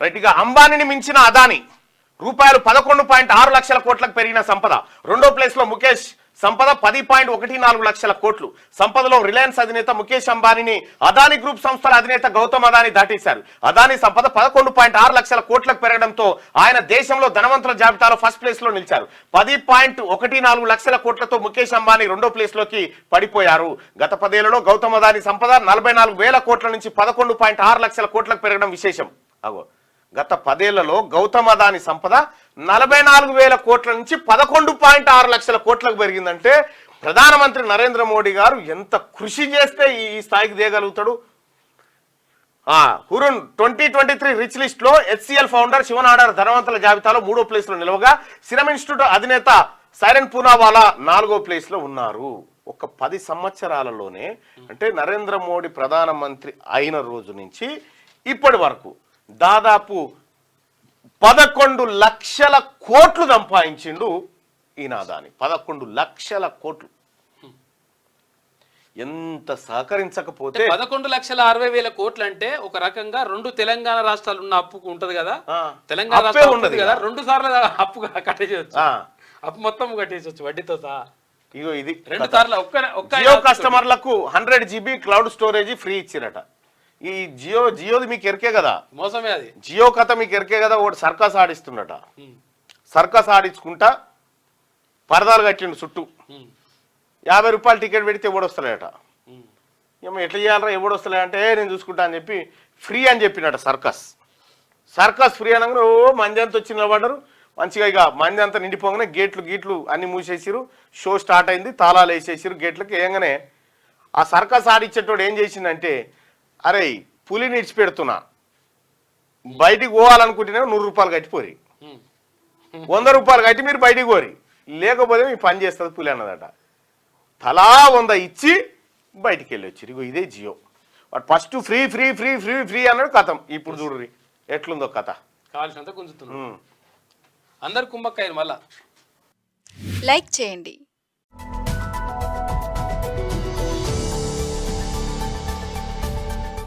Right. ఇక అంబానీని మించిన అదాని రూపాయలు 11.6 లక్షల కోట్లకు పెరిగిన సంపద. రెండో ప్లేస్ లో ముఖేష్ సంపద 10.14 లక్షల కోట్లు. సంపదలో రిలయన్స్ అధినేత ముఖేష్ అంబానీని అదాని గ్రూప్ సంస్థల అధినేత గౌతమ్ అదాని దాటేశారు. అదాని సంపద 11.6 లక్షల కోట్లకు పెరగడంతో ఆయన దేశంలో ధనవంతుల జాబితాలో ఫస్ట్ ప్లేస్ లో నిలిచారు. 10.14 లక్షల కోట్లతో ముఖేష్ అంబానీ రెండో ప్లేస్ లోకి పడిపోయారు. గత 10 ఏళ్లలో గౌతమ్ అదాని సంపద 44,000 కోట్ల నుంచి 11.6 లక్షల కోట్లకు పెరగడం విశేషం. అగో గత 10 ఏళ్లలో గౌతమ్ అదాని సంపద 44,000 కోట్ల నుంచి 11.6 లక్షల కోట్లకు పెరిగిందంటే ప్రధానమంత్రి నరేంద్ర మోడీ గారు ఎంత కృషి చేస్తే ఈ స్థాయికి దిగలుగుతాడు. హురున్ 2023 రిచ్ లిస్ట్ లో హెచ్సిఎల్ ఫౌండర్ శివన్ ఆడార్ ధనవంతుల జాబితాలో 3వ ప్లేస్ లో నిలవగా సిరమ్ ఇన్స్టిట్యూట్ అధినేత సైరన్ పూనావాలా 4వ ప్లేస్ లో ఉన్నారు. ఒక 10 సంవత్సరాలలోనే అంటే నరేంద్ర మోడీ ప్రధానమంత్రి అయిన రోజు నుంచి ఇప్పటి వరకు దాదాపు 11 లక్షల కోట్లు సంపాదించిండు ఈయన అదాని. 11 లక్షల కోట్లు. ఎంత సహకరించకపోతే 11,60,000 కోట్లు అంటే ఒక రకంగా 2 తెలంగాణ రాష్ట్రాలు ఉన్న అప్పుకు ఉంటది కదా, తెలంగాణ రాష్ట్రం ఉన్నది కదా, 2 సార్లు అప్పు కట్టేయచ్చు, అప్పు మొత్తం కట్టేయచ్చు వడ్డీతో సహా. ఇగో ఇది 2 సార్లు జియో కస్టమర్లకు 100 GB క్లౌడ్ స్టోరేజ్ ఫ్రీ ఇచ్చిరట. ఈ జియోది మీకు ఎరికే కదా, మోసమే అది. జియో కథ మీకు ఎరికే కదా. ఒకటి సర్కస్ ఆడిస్తుండట. సర్కస్ ఆడించుకుంటా పరదాలు కట్టిండు చుట్టూ. 50 రూపాయలు టికెట్ పెడితే ఎవడొస్తలేట. ఏమో ఎట్లా చేయాలరా ఎవడొస్తలే అంటే నేను చూసుకుంటా అని చెప్పి ఫ్రీ అని చెప్పినట. సర్కస్ ఫ్రీ అనగానే మంది అంతా వచ్చి నిలబడ్డారు. మంచిగా ఇక మంది అంతా నిండిపోగానే గేట్లు అన్ని మూసేసిరు. షో స్టార్ట్ అయింది. తాళాలు వేసేసిరు గేట్లకి. ఏంగానే ఆ సర్కస్ ఆడిచ్చేటోడు ఏం చేసిందంటే, అరే పులిని ఇడిచిపెడుతున్నా బయటికి పోవాలనుకుంటేనే 100 రూపాయలు కట్టిపోరి, 100 రూపాయలు కట్టి మీరు బయటికి పోరి, లేకపోతే మీ పని చేస్తుంది పులి అన్నదట. తలా 100 ఇచ్చి బయటికి వెళ్ళి వచ్చి. ఇగో ఇదే జియో. వాడు first free free free free free అన్నాడు. కథం ఇప్పుడు చూడ్రి ఎట్లుందో కథ. కావాల్సినంత గుంజుతున్నాం అందరు కుంభక్కాయలు. మళ్ళా లైక్ చేయండి,